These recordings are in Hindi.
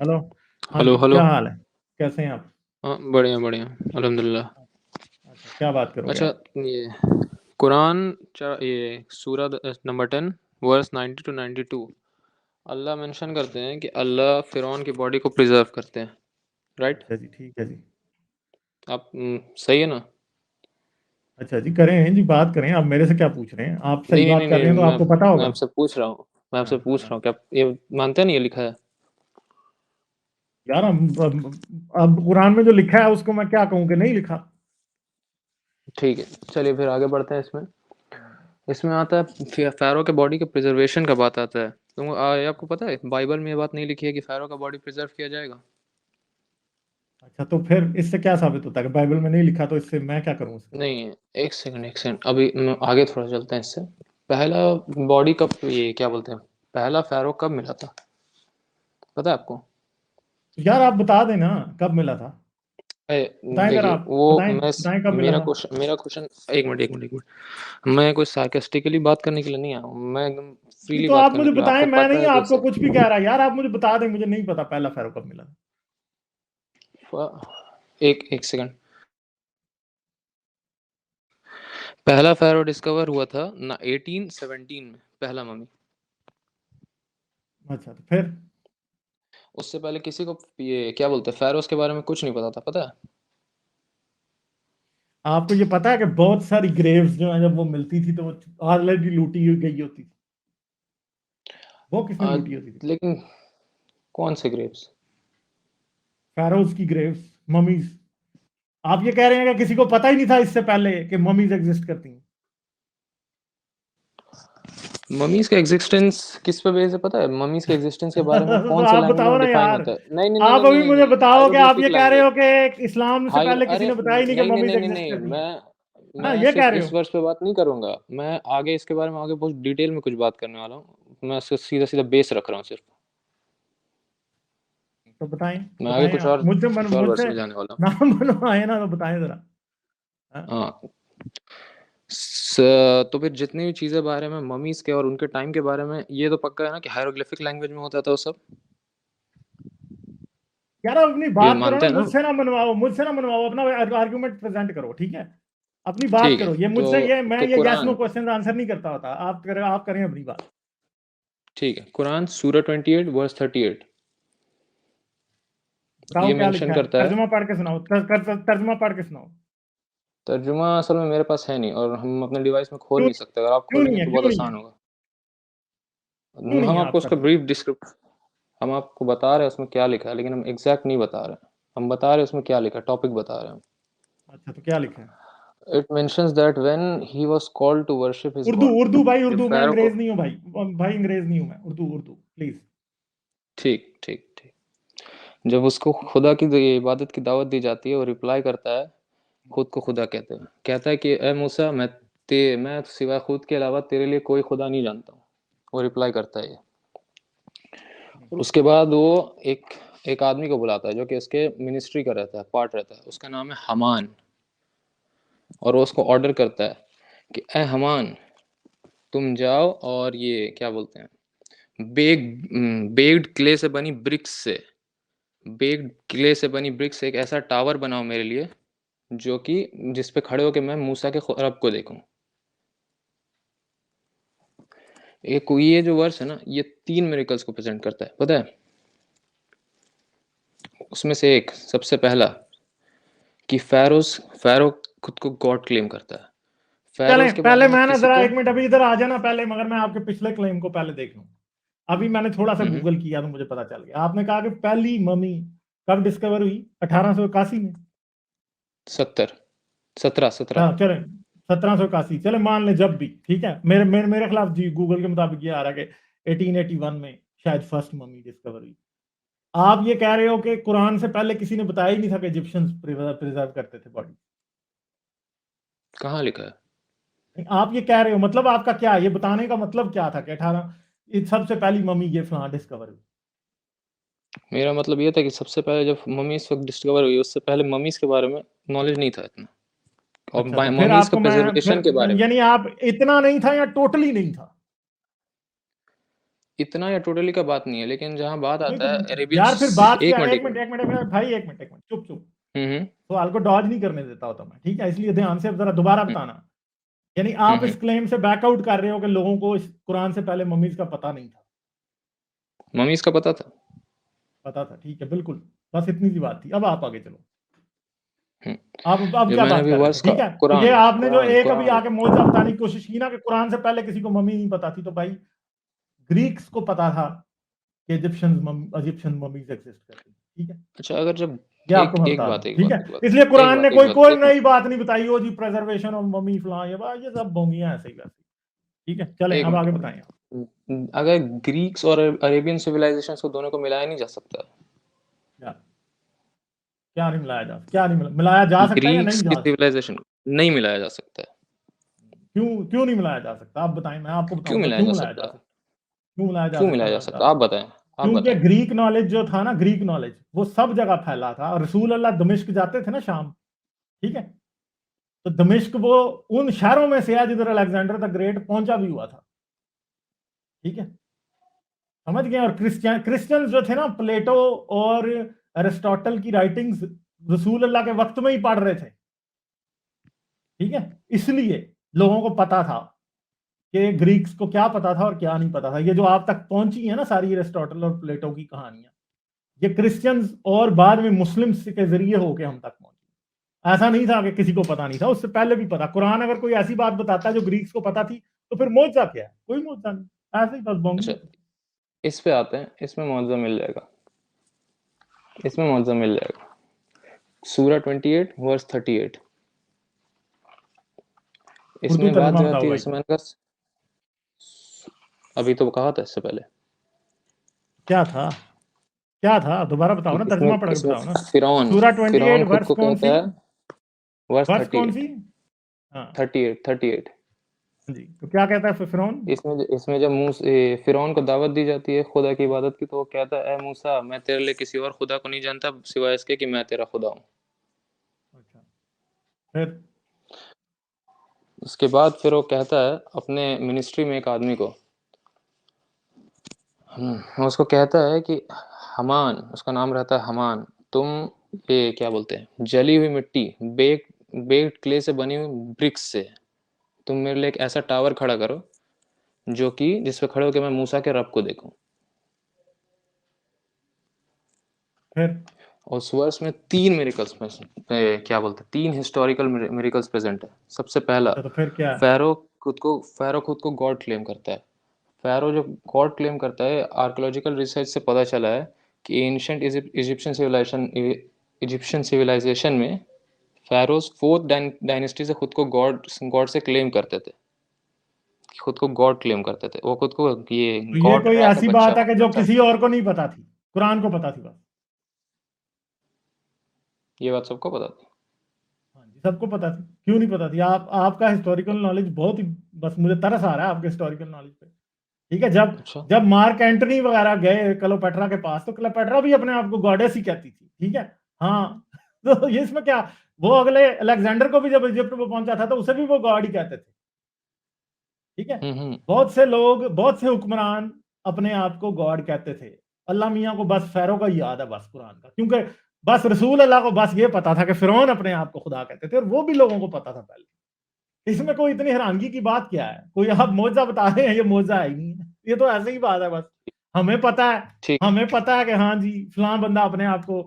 हेलो। हाँ हेलो जी, हेलो। क्या हाल है? कैसे हैं आप? हाँ, बढ़िया बढ़िया, अल्हम्दुलिल्लाह। अच्छा, क्या बात करोगे अच्छा, आप? ये कुरान ये सूरा number 10 verse 90 to 92, Allah mention करते हैं कि अल्लाह फिरौन की बॉडी को प्रिजर्व करते हैं, राइट? अच्छा जी, ठीक है जी। आप सही है ना? अच्छा जी, करें जी, बात करें। आप मेरे से क्या पूछ रहे हैं? आप सही नहीं नहीं बात नहीं कर रहे नहीं, हैं तो आपको पता मैं होगा। आपसे पूछ रहा हूँ। मैं आपसे हाँ पूछ रहा हाँ। हूँ क्या आप ये मानते हैं? नहीं, ये लिखा है। यार, अब कुरान में जो लिखा है उसको मैं क्या कहूँ कि नहीं लिखा। ठीक है, चलिए फिर आगे बढ़ते हैं। इसमें इसमें आता है फ़ारो के बॉडी के प्रिजर्वेशन का बात आता है। तो आपको पता है बाइबल में ये बात नहीं लिखी है कि फ़ारो का बॉडी प्रिजर्व किया जाएगा। अच्छा, तो फिर इससे क्या साबित होता है कि बाइबल में नहीं लिखा, तो इससे मैं क्या करूँ उसका? नहीं, एक सेकंड एक सेकंड, अभी आगे थोड़ा चलते हैं इससे। पहला बॉडी कब, ये क्या बोलते हैं, पहला फ़ारो कब मिला था, पता है आपको? तो यार, आप बता देना कब मिला था। बताएं जरा, देखिए आप वो बताएं बताएं कब मिला था। मेरा क्वेश्चन, एक मिनट एक मिनट एक मिनट, मैं कोई सार्केस्टिकली बात करने के लिए नहीं आया हूँ, मैं एकदम नहीं फ्रीली तो बात आप करने मुझे के लिए। बताएं, आपको मैं पता नहीं है आपको कैसे? कुछ भी कह रहा। यार, आप मुझे बता दें, मुझे नहीं पता पहला फेरो कब मिला था। एक एक सेकंड। पहला फ़ारो डिस्कवर हुआ था ना 1817 में, पहला मम्मी। अच्छा, तो फिर उससे पहले किसी को ये क्या बोलते हैं फ़ारोस के बारे में कुछ नहीं पता था, पता है? आपको ये पता है कि बहुत सारी ग्रेव्स जो है, जब वो मिलती थी तो वो ऑलरेडी लूटी हुई गई होती थी। वो किसने लूटी होती थी? लेकिन कौन से ग्रेप्स? फेरोज की ग्रेव्स, ममीज। आप ये कह रहे हैं कि किसी को पता ही नहीं था इससे पहले कि ममीज एग्जिस्ट करती हैं? ममीज का एग्जिस्टेंस किस पे बेस है, पता है? ममीज के एग्जिस्टेंस के बारे में तो कौन से आप लैंग्वेज बताओ में ना डिफाइन यार। होता है? नहीं नहीं नहीं आप नहीं अभी नहीं मुझे नहीं, बताओ कि आप हायरोग्लिफिक ये कह रहे लैंग्वेज। हो कि इस्लाम से हायर पहले किसी अरे ने बताया ही नहीं कि नहीं नहीं ममीज नहीं नहीं एग्जिस्ट नहीं, करती हैं। हाँ, मैं ये कह सिर्फ रहे इस हो। वर्ष पे बात नहीं करूंगा, मैं आगे इसके बारे में आगे बहुत डिटेल में कुछ बात करने वाला हूँ। मैं इसका सीधा सीधा बेस रख रहा हूँ सिर्फ। तो बताएं। मैं आगे बताएं आप कुछ और वर्ड्स मुझसे में जाने वाला हूँ। नाम बनवाए ना, तो बताएं जरा। हाँ? हाँ, तो फिर जितनी भी चीज़ें बारे में ममीज के और उनके टाइम के बारे में, ये तो पक्का है ना कि हायरोग्लिफिक लैंग्वेज में होता था वो सब। यार, आप अपनी ये बात करो ना, मानते हैं ना? मुझसे ना बनवाओ, अपना आर्गुमेंट प्रेजेंट करो, ठीक है? अपनी बात ठीक है, करो। ये मुझसे ये मैं तो ये yes no Quran, question answer नहीं करता होता। आप करें अपनी बात। ठीक है, कुरान सूरा 28 वर्स 38 बताओ ये क्या मेंशन लिखा है, करता है। तर्जुमा पढ़ के सुनाओ। तर्जुमा पढ़ के सुनाओ। तर्जुमा असल में मेरे पास है नहीं, और हम अपने डिवाइस में खोल क्यों? नहीं सकते। अगर आप क्यों नहीं खोलेंगे है? तो बहुत क्यों नहीं है? आसान होगा। क्यों नहीं हम है आपको आप उसका तर्जुमा? ब्रीफ डिस्क्रिप्ट, हम आपको बता रहे हैं उसमें क्या लिखा है, लेकिन हम एग्जैक्ट नहीं बता रहे हैं। हम बता रहे हैं उसमें क्या लिखा है, टॉपिक बता रहे हैं हम। अच्छा, तो क्या लिखा है? It mentions that when he was called to worship his Urdu, God, Urdu भाई, जब उर्दू। मैं फ़ारो को, अंग्रेज नहीं हूँ भाई। भाई, अंग्रेज नहीं हूँ मैं। उर्दू, उर्दू प्लीज। ठीक ठीक ठीक, जब उसको खुदा की ये इबादत की दावत दी जाती है, वो रिप्लाई करता है, खुद को खुदा कहते हैं, कहता है कि ए मूसा, मैं सिवा खुद के अलावा तेरे लिए कोई खुदा नहीं जानता हूँ। वो रिप्लाई करता है ये। और उसके बाद वो एक एक आदमी को बुलाता है जो कि उसके मिनिस्ट्री का रहता है, पार्ट रहता है, उसका नाम है हमान। और वो उसको ऑर्डर करता है कि ए हमान, तुम जाओ और ये क्या बोलते हैं, बेग्ड क्ले से बनी ब्रिक्स से, बेग्ड क्ले से बनी ब्रिक्स से एक ऐसा टावर बनाओ मेरे लिए, जो कि जिस पे खड़े होकर मैं मूसा के रब को देखूं। एक ये जो वर्स है ना, ये 3 मिरेकल्स को प्रेजेंट करता है, पता है? उसमें से एक सबसे पहला कि फ़ारो खुद को गॉड क्लेम करता है। चलें, फ़ारोज़ के बारे पहले में मैं ना किसी जरा को, 1 मिनट अभी इधर आ जाना पहले, मगर मैं आपके पिछले क्लेम को पहले देख लूं। अभी मैंने थोड़ा सा हुँ, गूगल किया तो मुझे पता चल गया। आपने कहा कि पहली मम्मी कब डिस्कवर हुई? 1881 में। 70, 17, हाँ, चलें। 1781, चले मान ले जब भी, ठीक है। मेरे खिलाफ जी गूगल के मुताबिक ये आ रहा है कि 1881 में शायद फर्स्ट मम्मी डिस्कवर हुई। आप ये कह रहे हो कि कुरान से पहले किसी ने बताया ही नहीं था कि इजिप्शियंस प्रिजर्व करते थे बॉडी? कहाँ लिखा है? आप ये कह रहे हो, मतलब आपका क्या, ये बताने का मतलब क्या था कि 18 सबसे पहली मम्मी ये फलां डिस्कवर हुई? मेरा मतलब ये था कि सबसे पहले जब मम्मी इस वक़्त डिस्कवर हुई, उससे पहले मम्मीज़ के बारे में नॉलेज नहीं था इतना, और अच्छा, तो फिर मम्मीज़ का आपको मैं प्रिजर्वेशन के बारे फिर में। यानी आप इतना नहीं था या टोटली नहीं था? इतना या टोटली का बात नहीं है, लेकिन जहाँ बात नहीं तो आता है अरेबियन यार फिर बात एक क्या है, मिनट एक एक मिनट मिनट एक मिनट एक मिनट भाई, एक मिनट चुप चुप। हम्म सवाल को डॉज नहीं करने देता होता मैं, ठीक है, इसलिए ध्यान से अब जरा दोबारा हम्म बताना। यानी आप हम्म इस क्लेम से बैकआउट कर रहे हो कि लोगों को इस कुरान से पहले मम्मीज का पता नहीं था। मम्मी इसका पता था। पता था, ठीक है, बिल्कुल, बस इतनी सी बात थी। अब आप आगे चलो। हम्म, अब जो क्या मैंने बात अभी कर रहे थे, वर्ष का ठीक है, तो ये कुरान आपने जो कुरान एक अभी कुरान आके मौजा बताने की कोशिश की ना कि कुरान से पहले किसी को मम्मी नहीं पता थी, तो भाई ग्रीक्स को पता था कि इजिप्शियन मम्मीज एग्जिस्ट करती थी, ठीक है। अच्छा, अगर जब ये आपको एक मैं एक बता रहा बात हूँ, एक ठीक है। बात एक बात इसलिए एक कुरान ने बात एक कोई बात कोई एक नई मिनट बात नहीं बताई हो जी, प्रेजर्वेशन ऑफ मम्मी फलां ये बात, ये सब बोंगियां ऐसे ही वैसे, ठीक है। चलें एक अब मिनट आगे एक बताएं आप। मिनट अगर ग्रीक्स और अरेबियन सिविलाइजेशन को दोनों को मिलाया नहीं जा सकता। क्या क्या नहीं मिलाया जा सकता है या ग्रीक्स नहीं की जा सकता? सिविलाइजेशन नहीं मिलाया जा सकता है। क्यों क्यों नहीं मिलाया जा सकता, आप बताएं, मैं आपको क्यों बताऊंगा मिलाया क्यों जा मिलाया जा सकता है? सकता। क्यों मिलाया जा क्यों सकता, मिलाया जा मैं सकता? बताता आप हूँ। बताएं। आप क्योंकि बताएं। ग्रीक नॉलेज जो था ना, ग्रीक नॉलेज वो सब जगह फैला था, और रसूल अल्लाह दमिश्क जाते थे ना शाम, ठीक है, तो दमिश्क वो उन शहरों में से है जिधर अलेक्जेंडर द ग्रेट पहुंचा भी हुआ था, ठीक है, समझ गए। और क्रिश्चियंस जो थे ना, प्लेटो और अरिस्टोटल की राइटिंग्स रसूल अल्लाह के वक्त में ही पढ़ रहे थे, ठीक है। इसलिए लोगों को पता था कि ग्रीक्स को क्या पता था और क्या नहीं पता था। ये जो आप तक पहुंची है ना सारी अरिस्टोटल और प्लेटो की कहानियां, ये क्रिश्चियंस और बाद में मुस्लिम्स के जरिए होके हम तक पहुंची। ऐसा नहीं था कि किसी को पता नहीं था, उससे पहले भी पता। कुरान अगर कोई ऐसी बात बताता है जो ग्रीक्स को पता थी, तो फिर मौजा क्या है? कोई मौजा नहीं, ऐसे ही बस बोंगी अच्छा, है। इस पे आते हैं। इसमें मुआवजा मिल जाएगा। इसमें मुआवजा मिल जाएगा। सूरा 28 वर्स 38। उर्दू इसमें बात तर्जमा जो बताओ आती है, भाई। जैसे मैंने कहा, अभी तो कहा था इससे पहले क्या था, क्या था, दोबारा बताओ कि ना, इसमें तर्जमा पढ़ के इसमें बताओ ना। फिरौन सूरा 28 फिरौन खुद वर्स को कौन सी? कहता है। वर्स वर्स कौन 38। सी? हाँ 38 जी, तो क्या कहता है फिरौन? इसमें जब फिरौन को दावत दी जाती है खुदा की इबादत की, तो वो कहता है, ए मूसा, मैं तेरे लिए किसी और खुदा को नहीं जानता सिवाय इसके कि मैं तेरा खुदा हूँ। अच्छा, फिर? उसके बाद फिर वो कहता है अपने मिनिस्ट्री में एक आदमी को, उसको कहता है कि हमान, उसका नाम रहता है हमान, तुम ये क्या बोलते हैं, जली हुई मिट्टी, बेक्ड क्ले से बनी हुई ब्रिक्स से तुम मेरे लिए एक ऐसा टावर खड़ा करो जो कि जिस पे खड़े होकर मैं मूसा के रब को देखूं। फिर और उस वर्ष में तीन मिरेकल्स में क्या बोलते हैं, तीन हिस्टोरिकल मिरेकल्स प्रेजेंट है। सबसे पहला, तो फिर क्या है? फैरो खुद को गॉड क्लेम करता है। फैरो जो गॉड क्लेम करता है, आर्कियोलॉजिकल रिसर्च से पता चला है कि एंशिएंट इजिप्शियन सिविलाइजेशन में फैरोज फोर्थ डायनेस्टी से खुद को गॉड गॉड से क्लेम करते थे। खुद को गॉड क्लेम करते थे। वो खुद को ये तो ये गॉड कोई रा का ऐसी बच्चा बात है हूँ, कि जो बच्चा। किसी और को नहीं पता थी, कुरान को पता थी बस? ये बात सबको पता थी। हाँ जी, सबको पता थी। क्यों नहीं पता थी? आपका हिस्टोरिकल नॉलेज बहुत ही, बस मुझे तरस आ रहा है आपके हिस्टोरिकल नॉलेज पे, ठीक है। जब अच्छा। जब मार्क एंटनी वगैरह गए क्लोपेट्रा के पास, तो क्लोपेट्रा भी अपने आप को गॉडेस ही कहती थी, ठीक है। हाँ तो ये इसमें क्या, वो अगले अलेक्जेंडर को भी जब इजिप्ट में पहुंचा था तो उसे भी वो गॉड ही कहते थे, ठीक है। हम्म। बहुत से लोग, बहुत से हुक्मरान अपने आप को गॉड कहते थे। अल्लाह मियाँ को बस फैरो का ही याद है बस कुरान का, क्योंकि बस रसूल अल्लाह को बस ये पता था कि फिरौन अपने आप को खुदा कहते थे, और वो भी लोगों को पता था पहले। इसमें कोई इतनी हैरानगी की बात क्या है? कोई आप मौजा बता रहे हैं, ये मौजा है ही नहीं है, ये तो ऐसे ही बात है बस। हमें पता है, ठीक। हमें पता है कि हाँ जी फलां बंदा अपने आप को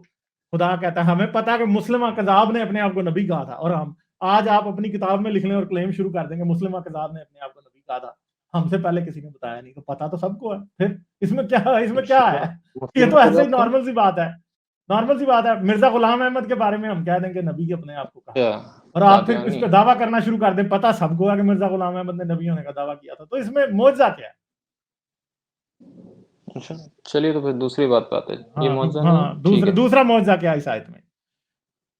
खुदा कहता है। हमें पता है कि मुस्लिम कज़ाब ने अपने आप को नबी कहा था, और हम आज आप अपनी किताब में लिख लें और क्लेम शुरू कर देंगे मुस्लिम कज़ाब ने अपने आप को नबी कहा था, हमसे पहले किसी ने बताया नहीं, तो पता तो सबको है। फिर इसमें क्या मुस्लिम है? ये मुस्लिम तो ऐसे ही कज़ाब कौन? नॉर्मल सी बात है। नॉर्मल सी बात है, मिर्जा गुलाम अहमद के बारे में हम कह देंगे नबी के अपने आप को कहा, क्या? और आप फिर इस कादियानी। पे दावा करना शुरू कर दें, पता सबको है कि मिर्जा गुलाम अहमद ने नबी होने का दावा किया था, तो इसमें मौजा क्या है? अच्छा, चलिए तो फिर दूसरी बात पे आते हैं। ये मौजा नहीं है, हाँ, ठीक है। दूसरा मौजा क्या है इस आयत में? हम्म।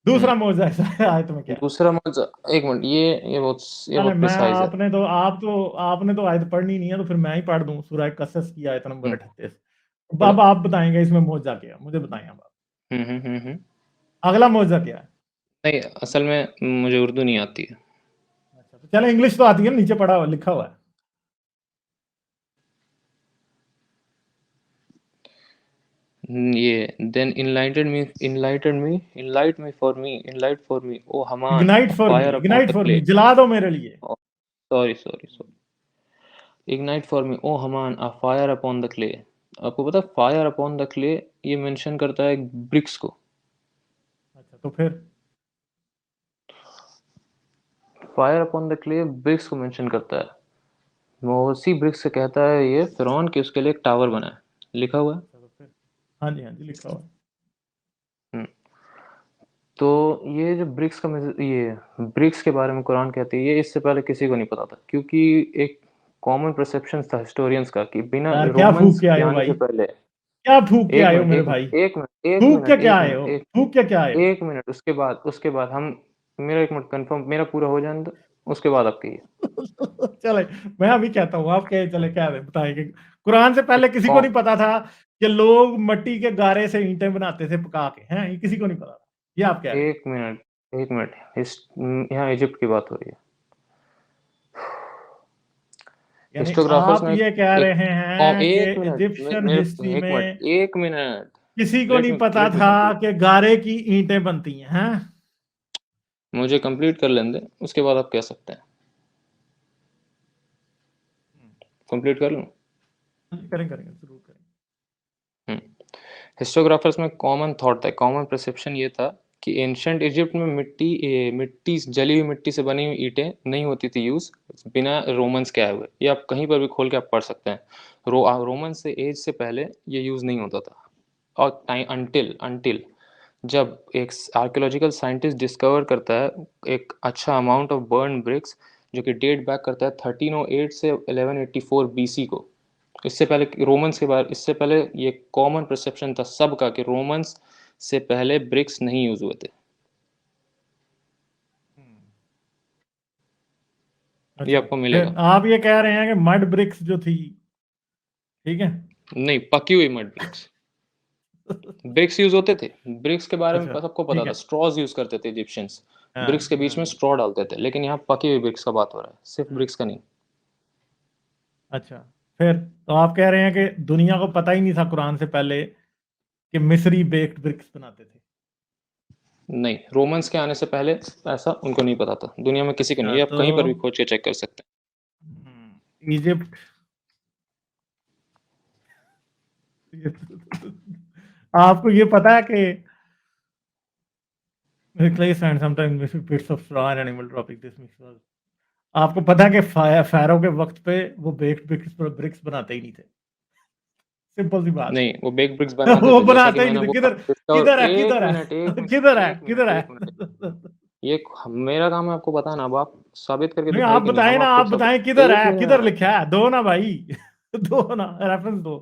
दूसरा मौजा इस आयत में क्या है? दूसरा मौजा, एक मिनट, ये चले बहुत मैं, प्रिसाइज है। आपने तो आयत पढ़नी नहीं है, तो फिर मैं ही पढ़ दूं सूरह कसस की आयत नंबर हम्म, 38। अब पढ़ो। आप बताएंगे इसमें मौजा क्या है, मुझे बताएं अब आप। हम्म। अगला मौजा क्या है? नहीं, असल में मुझे उर्दू नहीं आती है। अच्छा, तो चले इंग्लिश तो आती है, नीचे पढ़ा हुआ लिखा हुआ है। ये then enlighten for me, O Haman, ignite a for me, fire upon ignite the for me, clay. जला दो मेरे लिए। Oh, sorry. Ignite for me, O Haman, a fire upon the clay. आपको पता है फायर अपॉन द क्ले ये मेंशन करता है ब्रिक्स को। अच्छा तो फिर fire upon the clay bricks को मेंशन करता है। वो उसी ब्रिक्स से कहता है ये फिरौन कि उसके लिए एक टावर बना है, लिखा हुआ है। अच्छा तो फिर हाँ जी लिखा हुआ है। हम्म, तो ये जो ब्रिक्स का ये ब्रिक्स के बारे में कुरान कहती है ये इससे पहले किसी को नहीं पता था, क्योंकि एक कॉमन परसेप्शन था हिस्टोरियंस का कि बिना यार क्या फूक रोमन्स के के आए हो आने से भाई, पहले। क्या फूक के एक आए हो मिनट मेरे एक भाई, मिनट एक मिनट एक फूक के मिनट क्या एक आए मिनट हो, एक फूक के क्या आए हो। एक मिनट उसके बाद हम मेरा एक मिनट कंफर्म मेरा पूरा हो जाने दो, उसके बाद आप कहिए। चले मैं अभी कहता हूँ, आप कहे चले क्या है बताएंगे। कुरान से पहले एक किसी को कौ- नहीं पता था कि लोग मिट्टी के गारे से ईंटें बनाते थे पका के, हैं, ये किसी को नहीं पता था, ये आप कह रहे हैं। एक मिनट यहाँ इजिप्ट की बात हो रही है। यानी हिस्टोग्राफर्स आप में ये कह एक रहे हैं कि एक मिनट इजिप्शियन मेरे हिस्ट्री एक मिनट में एक मिनट किसी को नहीं पता लेट मी था कंप्लीट। कि गारे की ईंटें बनती हैं। मुझे कंप्लीट कर लेने दें, उसके बाद आप कह सकते हैं। कंप्लीट कर लूं। करेंगे जरूर करेंगे। हिस्टोग्राफर्स में कॉमन थॉट था, कॉमन परसेप्शन ये था कि एंशंट इजिप्ट में मिट्टी जली हुई मिट्टी से बनी हुई ईंटें नहीं होती थी यूज बिना रोमन्स के आए हुए। ये आप कहीं पर भी खोल के आप पढ़ सकते हैं। रोमन से एज से पहले ये यूज नहीं होता था। और टाइम अंटिल अंटिल जब एक आर्कियोलॉजिकल साइंटिस्ट डिस्कवर करता है एक अच्छा अमाउंट ऑफ बर्न ब्रिक्स जो कि डेट बैक करता है 1308 से 1184 बीसी को। इससे पहले रोमन्स के बारे इससे पहले ये कॉमन परसेप्शन था सबका कि रोमन्स से पहले ब्रिक्स नहीं यूज हुए थे। ये अच्छा आपको फिर मिलेगा। आप ये कह रहे हैं कि मड ब्रिक्स जो थी, ठीक है। नहीं, पकी हुई मड ब्रिक्स। ब्रिक्स यूज होते थे, ब्रिक्स के बारे में अच्छा सबको पता ठीक था, है। स्ट्रॉज यूज करते थे इजिप्शियंस। हाँ ब्रिक्स के बीच में हाँ। स्ट्रॉ डालते थे, लेकिन यहाँ पकी हुई ब्रिक्स का बात हो रहा है, सिर्फ हम्म, ब्रिक्स का नहीं। अच्छा फिर तो आप कह रहे हैं कि दुनिया को पता ही नहीं था कुरान से पहले कि मिस्री बेक्ड ब्रिक्स बनाते थे। नहीं, रोमन्स के आने से पहले ऐसा उनको नहीं पता था, दुनिया में किसी को नहीं। अच्छा ये आप तो कहीं पर भी खोज के चेक कर सकते इजिप्ट आपको ये पता है कि आपको पता है कि फैरो के वक्त पे वो बेक्ड ब्रिक्स बनाते ही नहीं थे, सिंपल सी हैं। बात नहीं, वो बेक ब्रिक्स है। बनाते वो थे, जैसा कि बनाते ही मैंने नहीं थे। वो किधर डिस्कवर। किधर है एक किधर मिनट एक है मिनट किधर है एक किधर मिनट है। एक मिनट ये मेरा काम है आपको बताना। अब आप साबित करके नहीं दिखाए आप कि नहीं, बताएं हम ना, आपको आप सब। बताएं किधर एक है, किधर मिनट। लिखा है, दो ना भाई। दो ना, रेफरेंस दो।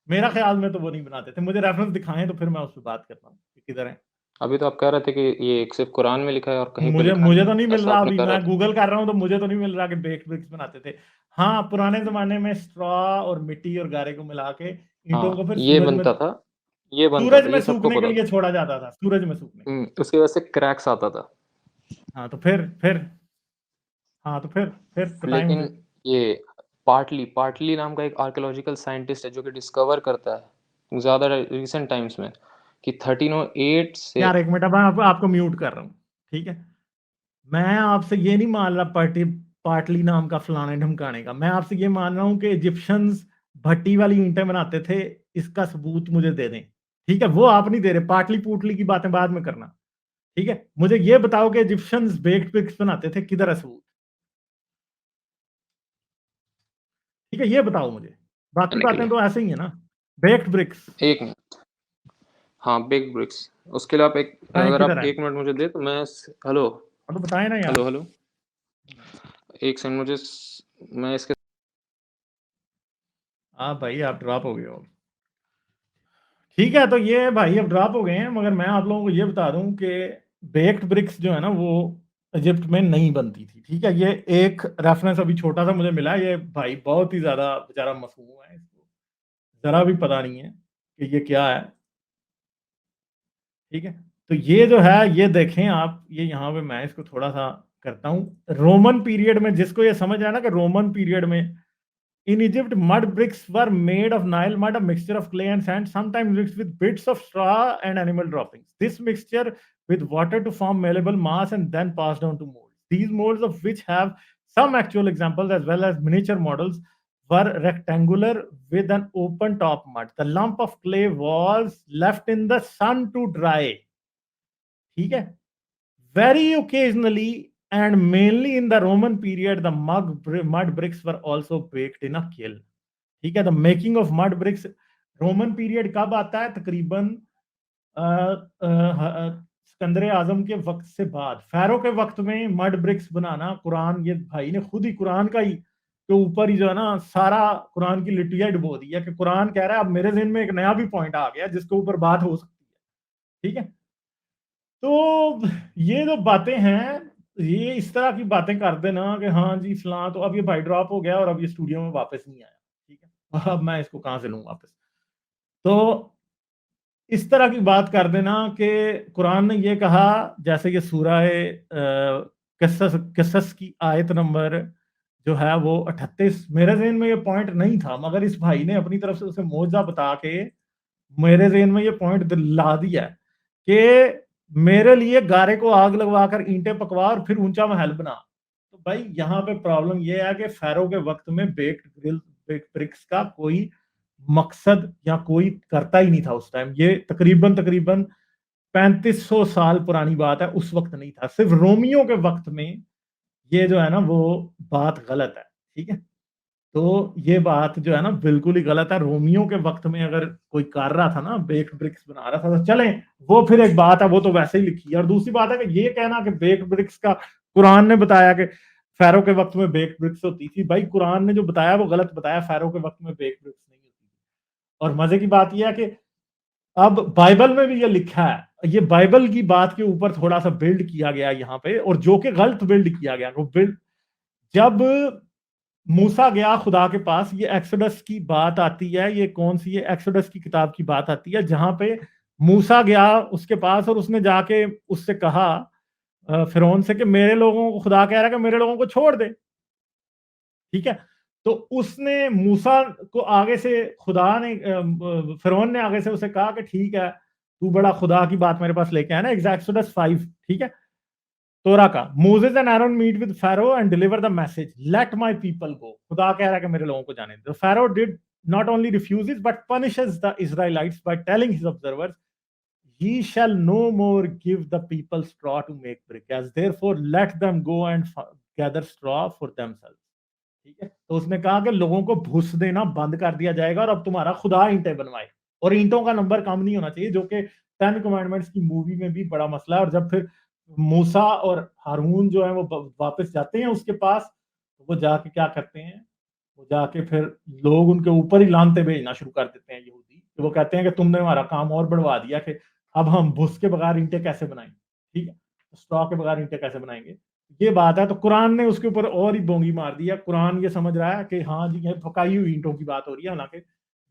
मेरा ख्याल में तो वो नहीं बनाते थे, मुझे रेफरेंस दिखाएं तो फिर मैं उस पर बात करता हूँ कि किधर है। अभी तो आप कह रहे थे कि ये एक सिर्फ कुरान में लिखा है और कहीं पे मुझे लिखा मुझे नहीं तो है, नहीं मिल ऐसा रहा, आपने अभी कह रहा मैं था। गूगल कर रहा हूँ तो मुझे तो नहीं मिल रहा कि बेक्ड ब्रिक्स बनाते थे। हाँ पुराने जमाने में स्ट्रॉ और मिट्टी और गारे को मिला के ईंटों को हाँ, फिर ये बनता था, सूरज में ये सबको सूखने के पता लिए था। छोड़ा जाता था, सूरज में सूखने के लिए। उसकी वजह से क्रैक्स आता था। हाँ तो फिर हाँ तो फिर बताएं लेकिन मुझे। ये पार्टली पार्टली नाम का एक आर्कियोलॉजिकल साइंटिस्ट है जो कि डिस्कवर करता है ज़्यादा रिसेंट टाइम्स में कि 1308 से। यार एक मिनट, अब मैं आपको म्यूट कर रहा हूँ, ठीक है। मैं आपसे ये नहीं मान रहा पाटली नाम का फलाने ढमकाने का, मैं आपसे ये मान रहा हूँ कि इजिप्शियंस भट्टी वाली ईंटें बनाते थे, इसका सबूत मुझे दे दें। ठीक है, वो आप नहीं दे रहे, पाटली पुटली की बातें बाद में करना। ठीक है, मुझे ये बताओ कि इजिप्शियंस बेक्ड ब्रिक्स बनाते थे, किधर है सबूत। ठीक है, ये बताओ मुझे, बाकी करने के बातें लिए तो ऐसे ही है ना। बेक्ड ब्रिक्स एक मिनट। हाँ, बिग ब्रिक्स। उसके लिए आप एक बताएं अगर किधर आप है। एक मिनट मुझे दे तो मैं हेलो तो बताएं ना यार। हेलो एक सेकंड मुझे मैं इसके हाँ भाई आप ड्रॉप हो गए हो। ठीक है, तो ये भाई अब ड्रॉप हो गए हैं, मगर मैं आप लोगों को ये बता दूं कि बेक्ड ब्रिक्स जो है ना वो इजिप्ट में नहीं बनती थी। ठीक है, ये एक रेफरेंस अभी छोटा सा मुझे मिला है, ये भाई बहुत ही ज्यादा बेचारा मसूम है, इसको जरा भी पता नहीं है कि ये क्या है। ठीक है, तो ये जो है ये देखें आप, ये यहाँ पे मैं इसको थोड़ा सा करता हूँ। रोमन पीरियड में, जिसको ये समझ आया ना कि रोमन पीरियड में In Egypt, mud bricks were made of Nile mud, a mixture of clay and sand, sometimes mixed with bits of straw and animal droppings. This mixture with water to form malleable mass and then passed down to molds. These molds, of which have some actual examples as well as miniature models, were rectangular with an open top mud. The lump of clay was left in the sun to dry. ठीक है? Very occasionally and mainly in the Roman period, the mud bricks were also baked in a kiln. ठीक है? The making of mud bricks Roman period कब आता है? तकरीबन सिकंदर आजम के वक्त से बाद। फैरो के वक्त में मड ब्रिक्स बनाना, कुरान, ये भाई ने खुद ही कुरान का ही के ऊपर ही जो है ना सारा कुरान की लिटिया डुबो दी है कि कुरान कह रहा है अब मेरे ज़हन में एक नया भी पॉइंट आ गया जिसके ऊपर बात हो सकती है। ठीक है? तो ये जो बातें हैं, ये इस तरह की बातें कर देना कि हाँ जी फलां, तो अब ये भाई ड्रॉप हो गया और अब ये स्टूडियो में वापस नहीं आया। ठीक है? अब मैं इसको कहाँ से लूँ वापस? तो इस तरह की बात कर देना कि कुरान ने ये कहा, जैसे ये सूरह क़सस की आयत नंबर जो है वो 38, मेरे ज़हन में ये पॉइंट नहीं था, मगर इस भाई ने अपनी तरफ से उसे मौज़ा बता के मेरे ज़हन में ये पॉइंट दिला दिया है कि मेरे लिए गारे को आग लगवाकर ईंटें पकवा और फिर ऊंचा महल बना। तो भाई यहाँ पे प्रॉब्लम ये है कि फ़ैरो के वक्त में बेक्ड ब्रिक्स का कोई मकसद या कोई करता ही नहीं था उस टाइम। ये तकरीबन 3500 साल पुरानी बात है, उस वक्त नहीं था। सिर्फ रोमियों के वक्त में ये जो है ना वो बात गलत है। ठीक है? तो ये बात जो है ना बिल्कुल ही गलत है। रोमियों के वक्त में अगर कोई कर रहा था ना, बेक्ड ब्रिक्स बना रहा था, तो चलें, वो फिर एक बात है, वो तो वैसे ही लिखी है। और दूसरी बात है कि ये कहना कि बेक्ड ब्रिक्स का कुरान ने बताया कि फ़ैरो के वक्त में बेक्ड ब्रिक्स होती थी। भाई कुरान ने जो बताया वो गलत बताया, फ़ैरो के वक्त में बेक्ड ब्रिक्स नहीं होती थी। और मज़े की बात ये है कि अब बाइबल में भी ये लिखा है। ये बाइबल की बात के ऊपर थोड़ा-सा बिल्ड किया गया यहाँ पे, और जो कि गलत बिल्ड किया गया। वो बिल्ड जब मूसा गया खुदा के पास, ये एक्सोडस की बात आती है, ये कौन सी है? एक्सोडस की किताब की बात आती है, जहां पे मूसा गया उसके पास और उसने जाके उससे कहा फिरौन से कि मेरे लोगों को, खुदा कह रहा है कि मेरे लोगों को छोड़ दे। ठीक है? तो उसने मूसा को आगे से खुदा ने फिरौन ने आगे से उसे कहा कि ठीक है, तू बड़ा खुदा की बात मेरे पास लेके आया ना, एक्सोडस 5। ठीक है? तोरा का Moses and Aaron meet with Pharaoh and deliver the message, let my people go. खुदा कह रहा है कि मेरे लोगों को जाने दो। Pharaoh did not only refuses but punishes the Israelites by telling his observers, he shall no more give the people straw to make briquettes, therefore let them go and gather straw for themselves। ठीक है? तो उसने कहा कि लोगों को घुस देना बंद कर दिया जाएगा और अब तुम्हारा खुदा ईंटें बनवाए, और ईंटों का नंबर कम नहीं होना चाहिए, जो कि 10 कमांडमेंट्स की मूवी में भी बड़ा मसला है। और जब फिर मूसा और हारून जो है वो वापस जाते हैं उसके पास, तो वो जाके क्या करते हैं, वो जाके फिर लोग उनके ऊपर ही लानते भेजना शुरू कर देते हैं यहूदी। तो वो कहते हैं कि तुमने हमारा काम और बढ़वा दिया कि अब हम भुस के बगैर ईंटें कैसे बनाएंगे। ठीक है? स्ट्रॉ के बगैर ईंटें कैसे बनाएंगे, ये बात है। तो कुरान ने उसके ऊपर और ही बोंगी मार दी है। कुरान ये समझ रहा है कि हाँ जी, ये पकाई हुई ईंटों की बात हो रही है, हालांकि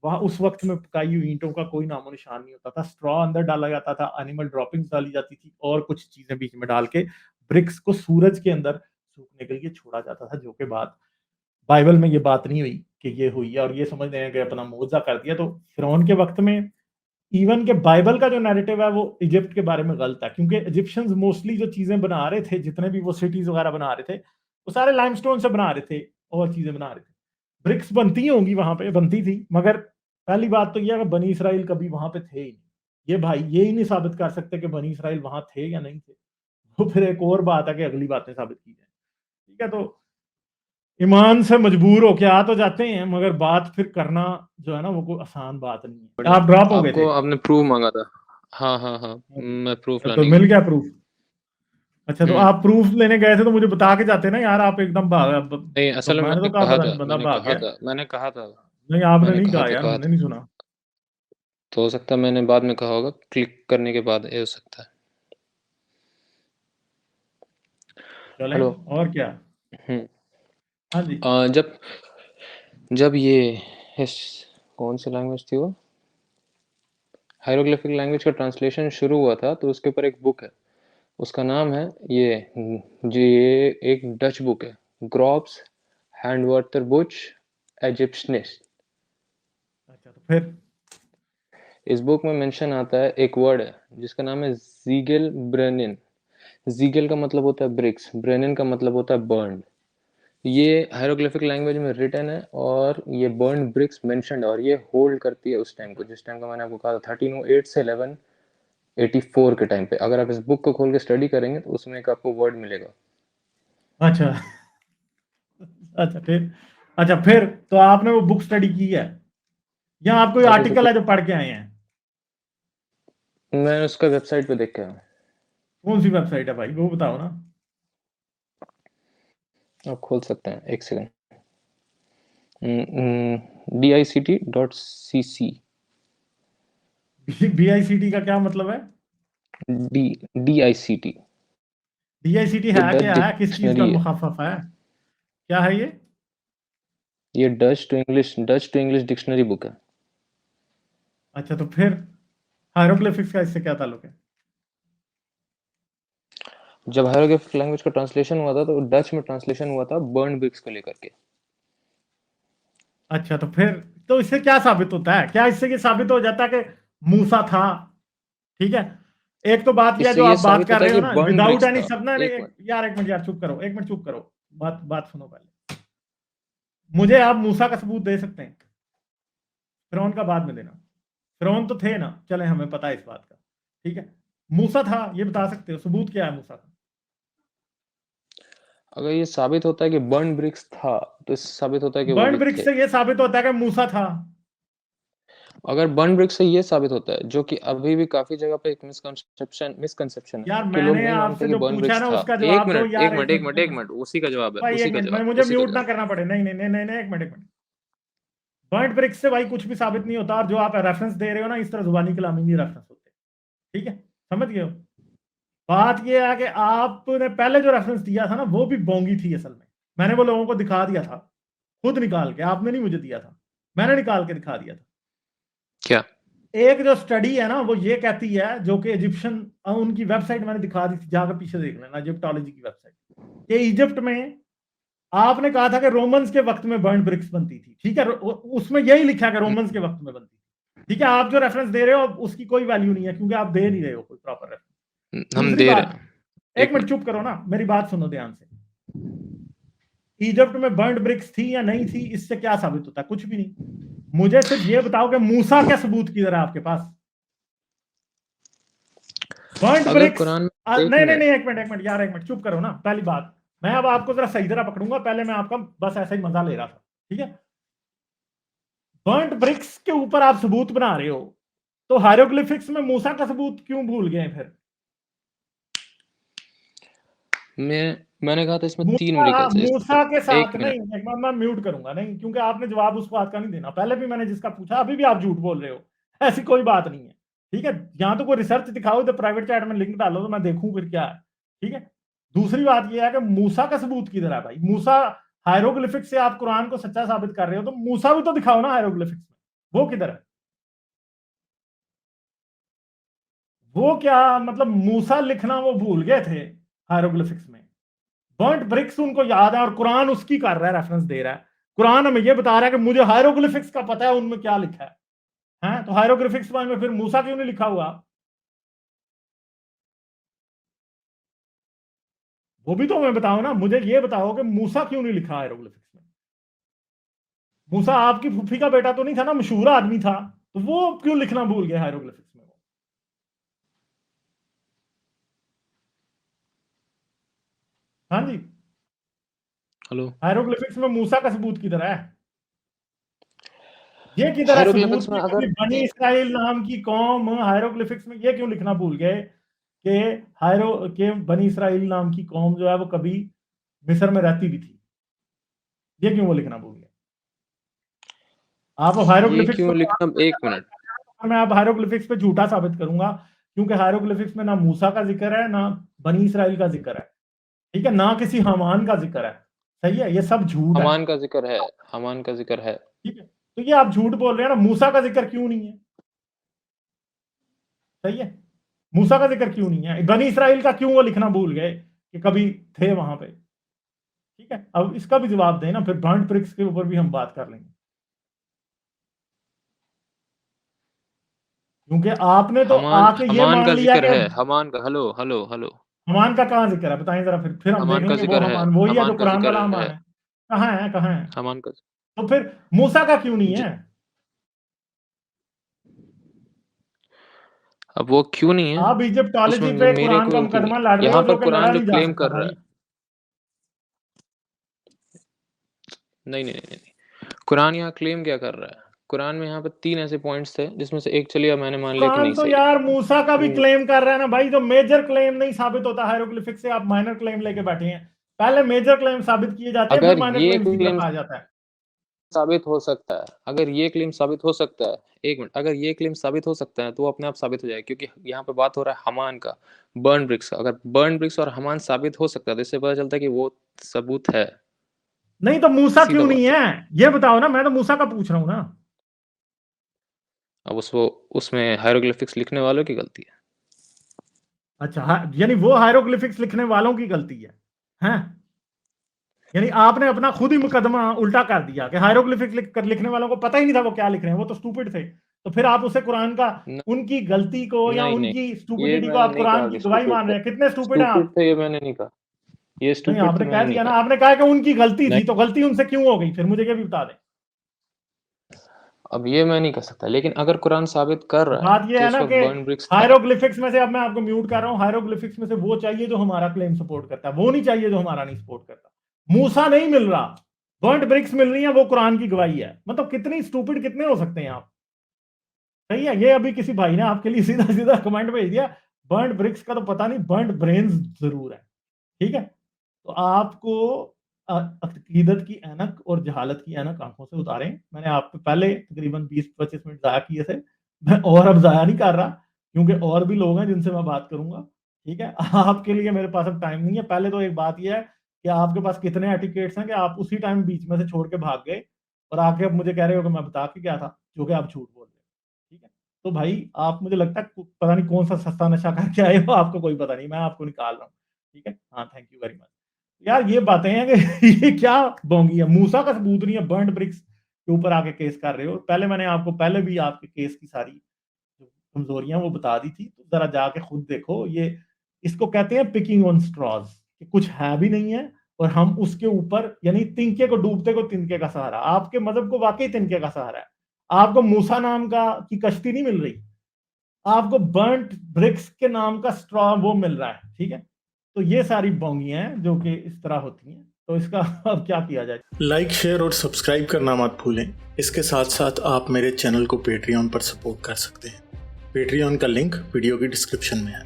वहां उस वक्त में पकाई हुई ईंटों का कोई नामो निशान नहीं होता था। स्ट्रॉ अंदर डाला जाता था, एनिमल ड्रॉपिंग्स डाली जाती थी, और कुछ चीजें बीच में डाल के ब्रिक्स को सूरज के अंदर सूखने के लिए छोड़ा जाता था, जो कि बात बाइबल में ये बात नहीं हुई कि ये हुई है। और ये समझ रहे हैं कि अपना मुआवजा कर दिया। तो फिरौन के वक्त में इवन के बाइबल का जो नैरेटिव है वो इजिप्ट के बारे में गलत है, क्योंकि इजिप्शियंस मोस्टली जो चीजें बना रहे थे, जितने भी वो सिटीज वगैरह बना रहे थे, वो सारे लाइमस्टोन से बना रहे थे और चीजें बना रहे थे। ब्रिक्स बनती होंगी वहां पे, बनती थी, मगर पहली बात तो यह है कि बनी इसराइल कभी वहां पे थे ही नहीं। ये भाई ये ही नहीं साबित कर सकते कि बनी इसराइल वहां थे या नहीं थे। तो फिर एक और बात है कि अगली बातें साबित की जाए। ठीक है? तो ईमान से मजबूर होके आ तो जाते हैं, मगर बात फिर करना जो है ना वो कोई आसान बात नहीं है। बढ़िया। आप ड्रॉप हो गए थे? आपको आपने प्रूफ मांगा था। हाँ हाँ हाँ, मैं प्रूफ तो लाने मिल गया गया था। प्रूफ? अच्छा, तो हम्म। आप प्रूफ लेने गए थे तो मुझे बता के जाते ना यार, आप एकदम नहीं, तो असल में मैंने तो मैंने कहा कहा पता था नहीं बंदा भाग गया। नहीं, आपने मैंने नहीं कहा कहा तो यार, कहा मैंने था। नहीं सुना। तो हो सकता है मैंने बाद में कहा होगा, क्लिक करने के बाद ये हो सकता है। हेलो। चलें, और क्या? हम्म। हाँ जी। जब जब ये इस कौन सी लैंग्वेज थी वो, हायरोग्लिफिक लैंग्वेज का ट्रांसलेशन शुरू हुआ था, तो उसके ऊपर एक बुक है, उसका नाम है ये एक डच बुक है, ग्रॉब्स हैंडवर्टर बुच इजिप्शनिस्ट। अच्छा, तो फिर इस बुक में मेंशन आता है, एक वर्ड है जिसका नाम है ज़ीगल ब्रेनिन। ज़ीगल का मतलब होता है ब्रिक्स, ब्रेनिन का मतलब होता है बर्न्ड। ये हायरोग्लिफिक लैंग्वेज में रिटन है और ये बर्न्ड ब्रिक्स मेंशन्ड है और ये होल्ड करती है उस टाइम को, जिस टाइम का मैंने आपको कहा था 1308 से 1184 के टाइम पे। अगर आप इस बुक को खोल के स्टडी करेंगे तो उसमें एक आपको वर्ड मिलेगा। अच्छा अच्छा फिर अच्छा फिर तो आपने वो बुक स्टडी की है या आप कोई आप उसे आर्टिकल है जो पढ़ के आए हैं? मैं उसका वेबसाइट पे देख के आया हूँ। कौन सी वेबसाइट है भाई, वो बताओ ना। आप खोल सकते हैं, एक सेकंड। DICT.CC। BICT का क्या मतलब है? DICT DICT ये है डच क्या, है किस चीज का डिक्शनरी है। मुखफ़फ़ है? क्या है ये? ये Dutch to English dictionary book है। अच्छा, तो फिर हायरोग्लिफिक्स का इससे क्या ताल्लुक है? जब हायरोग्लिफिक लैंग्वेज का ट्रांसलेशन हुआ था तो डच में ट्रांसलेशन हुआ था बर्न ब्रिक्स को लेकर के। अच्छा, तो फिर तो इससे क्या साबित होता है? क्या इससे ये साबित हो जाता है कि मूसा था? ठीक है, एक तो बात यह है इससे जो ये आप बात साबित कर होता है रहे हो कि ना, बर्न विदाउट ब्रिक्स एनी था। सब ना, एक मिनट। यार एक मिनट यार, चुप करो, एक मिनट चुप करो। बात बात सुनो पहले। मुझे आप मूसा का सबूत दे सकते हैं, फिरौन का बाद में देना। फिरौन तो थे ना, चले हमें पता है इस बात का, ठीक है। मूसा था ये बता सकते हो, सबूत क्या है मूसा का? अगर ये साबित होता है कि बर्न ब्रिक्स था तो इससे साबित होता है कि वो बर्न भी ब्रिक्स थे। से ये साबित होता है कि मूसा था। अगर बर्न ब्रिक्स से ये साबित होता है, जो कि अभी भी काफी जगह पे एक मिसकंसेप्शन है यार कि लोग मैंने नहीं मानते आपसे कि जो बर्न पूछा ब्रिक्स ना था। उसका एक जवाब दो मिनट एक यार, एक मिनट एक मिनट मिनट एक एक मिनट। मिनट उसी का जवाब है, भाई उसी एक का मिनट, जवाब, मुझे उसी का म्यूट ना जवाब। करना पड़े, नहीं नहीं नहीं नहीं नहीं, एक मिनट एक मिनट। बर्न ब्रिक्स से भाई कुछ भी साबित नहीं होता, और जो आप रेफरेंस दे रहे हो ना, इस तरह जुबानी कलामी नहीं रेफरेंस होते, ठीक है, समझ गए हो? बात यह है कि आपने पहले जो रेफरेंस दिया था ना, वो भी बोंगी थी असल में। मैंने वो लोगों को दिखा दिया था, खुद निकाल के, आपने नहीं मुझे दिया था, मैंने निकाल के दिखा दिया था। क्या? एक जो स्टडी है ना, वो ये कहती है, जो कि इजिप्शियन, उनकी वेबसाइट मैंने दिखा दी थी, जाकर पीछे देख लेना, इजिप्टोलॉजी की वेबसाइट, कि इजिप्ट में आपने कहा था कि रोमन्स के वक्त में बर्न ब्रिक्स बनती थी, ठीक है, उसमें यही लिखा है कि रोमन्स के वक्त में बनती थी, ठीक है। आप जो रेफरेंस दे रहे हो उसकी कोई वैल्यू नहीं है, क्योंकि आप दे नहीं रहे हो कोई प्रॉपर रेफरेंस। हम दूसरी दे रहे बात, हैं। एक एक मिनट मिनट। चुप करो ना, मेरी बात सुनो ध्यान से। इजिप्ट में बर्न ब्रिक्स थी या नहीं थी, इससे क्या साबित होता है? कुछ भी नहीं। मुझे सिर्फ ये बताओ कि मूसा क्या सबूत किधर है आपके पास? बर्न्ड अगर ब्रिक्स। कुरान में, एक नहीं नहीं मिनट। नहीं, एक मिनट यार, एक मिनट चुप करो ना, पहली बात। मैं अब आपको जरा सही तरह पकड़ूंगा, पहले मैं आपका बस ऐसा ही मजा ले रहा था, ठीक है। बर्न्ट ब्रिक्स के ऊपर आप सबूत बना रहे हो, तो हायरोग्लिफिक्स में मूसा का सबूत क्यों भूल गए फिर? मैंने कहा था इसमें 3 मूसा मिरेकल्स है मूसा के साथ एक नहीं, मिनट। एक बार मैं म्यूट करूंगा नहीं, क्योंकि आपने जवाब उस बात का नहीं देना। पहले भी मैंने जिसका पूछा, अभी भी आप झूठ बोल रहे हो, ऐसी कोई बात नहीं है, ठीक है। यहाँ तो कोई रिसर्च दिखाओ, तो प्राइवेट चैट में लिंक डालो तो मैं देखूं फिर क्या है, ठीक है। दूसरी बात यह है कि मूसा का सबूत किधर है भाई? मूसा हायरोग्लिफिक्स से आप कुरान को सच्चा साबित कर रहे हो, तो मूसा भी तो दिखाओ ना हायरोग्लिफिक्स में, वो किधर है? वो क्या मतलब, मूसा लिखना वो भूल गए थे हायरोग्लिफिक्स में? बर्न्ट ब्रिक्स उनको याद है, और कुरान उसकी कर रहा है, रेफरेंस दे रहा है। कुरान हमें ये बता रहा है कि मुझे हायरोग्लिफिक्स का पता है, उनमें क्या लिखा है। हैं? तो हायरोग्लिफिक्स में फिर मूसा क्यों नहीं लिखा हुआ? वो भी तो हमें बताओ ना, मुझे ये बताओ कि मूसा क्यों नहीं लिखा हायरोग्लिफिक्स में? मूसा आपकी फूफी का बेटा तो नहीं था ना, मशहूर आदमी था, तो वो क्यों लिखना भूल गया हायरोग्लिफिक्स में वो? हाँ जी। हेलो। हायरोग्लिफिक्स में मूसा का सबूत किधर है? ये किधर है सबूत हायरोग्लिफिक्स में कि अगर कभी बनी इसराइल नाम की कौम हायरोग्लिफिक्स में ये क्यों लिखना भूल गए कि हायरो के बनी इसराइल नाम की कौम जो है वो कभी मिस्र में रहती भी थी? ये क्यों वो लिखना भूल गए? आप ये हायरोग्लिफिक्स क्यों लिखना, एक मिनट। पे, मैं आप हायरोग्लिफिक्स पे झूठा साबित करूंगा, क्योंकि हायरोग्लिफिक्स में ना मूसा का जिक्र है, ना बनी इसराइल का जिक्र है, ठीक है, ना किसी हामान का जिक्र है। सही है, ये सब झूठ है, हमान का जिक्र है, हमान का जिक्र है। ठीक है। तो ये आप झूठ बोल रहे हैं ना, मूसा का जिक्र क्यों नहीं है? सही है, मूसा का जिक्र क्यों नहीं है? बनी इसराइल का क्यों वो लिखना भूल गए कि कभी थे वहां पे? ठीक है, अब इसका भी जवाब दें ना, फिर बर्न्ड ब्रिक्स के ऊपर भी हम बात कर लेंगे, क्योंकि आपने तो आके ये हमान मान का लिया जिक्र कि है, हमान का, हेलो हेलो हेलो, हमान का कहाँ जिक्र है, बताएं जरा, फिर हम देख हमान का लेंगे वो जिक्र है, हमान वही है जो हमान का कुरान जिक्र वाला हमान है, है, कहाँ है, कहाँ है? हमान का तो फिर मूसा का क्यों नहीं ज, है? अब वो क्यों नहीं है आप इजिप्टोलॉजी उसमें पे मेरे कुरान का को मुकदमा लड़ रहे यहाँ हो पर जो कि लड़ा कुरान जो नहीं जा क्लेम सकता कर रहा भाई। है, नहीं नहीं नहीं नहीं, कुरान यहाँ क्लेम क्या कर रहा है, कुरान में यहाँ पर 3 ऐसे पॉइंट्स थे जिसमें से एक चलिए मैंने मान लिया कि कुरान नहीं तो सही है। यार मूसा का भी वो क्लेम कर रहा है ना भाई, जो मेजर क्लेम नहीं साबित होता हायरोग्लिफिक से, आप माइनर क्लेम लेके बैठे हैं। पहले मेजर क्लेम साबित किए जाते हैं, फिर अगर माइनर ये क्लेम सीधा क्लेम पाया जाता है। साबित हो सकता है, अगर ये क्लेम साबित हो सकता है, एक मिनट, अगर ये क्लेम साबित हो सकता है तो वो अपने आप साबित हो जाए, क्योंकि यहाँ पे बात हो रहा है हमान का, बर्न ब्रिक्स का। अगर बर्न ब्रिक्स और हमान साबित हो सकता है तो इससे पता चलता है कि वो सबूत है। नहीं तो मूसा सीधा क्यों नहीं बात है। है, ये बताओ ना, मैं तो मूसा का पूछ रहा हूं ना। अब उसमें हायरोग्लिफिक्स लिखने वालों की गलती है। अच्छा यानी वो हायरोग्लिफिक्स लिखने वालों की गलती है, हैं? यानी आपने अपना खुद ही मुकदमा उल्टा कर दिया कि हायरोग्लिफिक्स लिखने वालों को पता ही नहीं था वो क्या लिख रहे हैं, वो तो स्टूपिड थे, तो फिर आप उसे कुरान का, न, उनकी गलती को या नहीं नहीं, उनकी ये स्टूपिडिटी को मैंने आप नहीं कुरान कहा की कि गवाही स्टूपिड मान थे। रहे हैं? कितने स्टूपिड हैं स्टूपिड आप? थे ये मैंने नहीं कहा, ये नहीं, स्टूपिड थे आपने कह मैंने नहीं दिया ना, कहा। आपने कहा कि उनकी गलती नहीं, थी, तो गलती उनसे क्यों हो गई, फिर मुझे ये भी बता दें। अब ये मैं नहीं कह सकता, लेकिन अगर कुरान साबित कर रहा है बात ये कि है उस ना वक्त कि बर्न ब्रिक्स था। हायरोग्लिफिक्स में से, अब मैं आपको म्यूट कर रहा हूं, हायरोग्लिफिक्स में से वो चाहिए जो हमारा क्लेम सपोर्ट करता है, वो नहीं चाहिए जो हमारा नहीं सपोर्ट करता। मूसा नहीं मिल रहा, बर्न्ड ब्रिक्स मिल रही है, वो कुरान की गवाही है। मतलब कितनी स्टूपिड कितने हो सकते हैं आप? सही है, ये अभी किसी भाई ने आपके लिए सीधा सीधा कमेंट भेज दिया, बर्न्ड ब्रिक्स का तो पता नहीं, बर्न्ड ब्रेन्स जरूर है। ठीक है, तो आपको अकीदत की ऐनक और जहालत की ऐनक आंखों से उतारें। मैंने आप पे पहले तकरीबन 20-25 मिनट जाया किए थे, मैं और अब जाया नहीं कर रहा, क्योंकि और भी लोग हैं जिनसे मैं बात करूंगा। ठीक है, आपके लिए मेरे पास अब टाइम नहीं है। पहले तो एक बात यह है कि आपके पास कितने एटिकेट्स हैं कि आप उसी टाइम बीच में से छोड़ के भाग गए और आके अब मुझे कह रहे हो कि मैं बता के क्या था, जो कि आप झूठ बोल रहे हो। ठीक है, तो भाई आप, मुझे लगता है पता नहीं कौन सा सस्ता नशा करके आए हो, आपको कोई पता नहीं, मैं आपको निकाल रहा हूँ। ठीक है, हाँ, थैंक यू वेरी मच। यार ये बातें हैं कि ये क्या बोंगी है, मूसा का सबूत नहीं है, बर्न्ड ब्रिक्स के ऊपर आके केस कर रहे हो। पहले मैंने आपको पहले भी आपके केस की सारी जो कमजोरियां वो बता दी थी, तो जरा जाके खुद देखो। ये इसको कहते हैं पिकिंग ऑन स्ट्रॉज, कि कुछ है भी नहीं है और हम उसके ऊपर, यानी तिनके को डूबते को तिनके का सहारा। आपके मजहब को वाकई तिनके का सहारा है, आपको मूसा नाम का की कश्ती नहीं मिल रही, आपको बर्न्ट ब्रिक्स के नाम का स्ट्रॉ वो मिल रहा है। ठीक है, तो ये सारी बोंगियां हैं जो कि इस तरह होती हैं, तो इसका अब क्या किया जाए। लाइक, शेयर और सब्सक्राइब करना मत भूलें। इसके साथ साथ आप मेरे चैनल को पेट्रियन पर सपोर्ट कर सकते हैं। पेट्रियन का लिंक वीडियो की डिस्क्रिप्शन में है।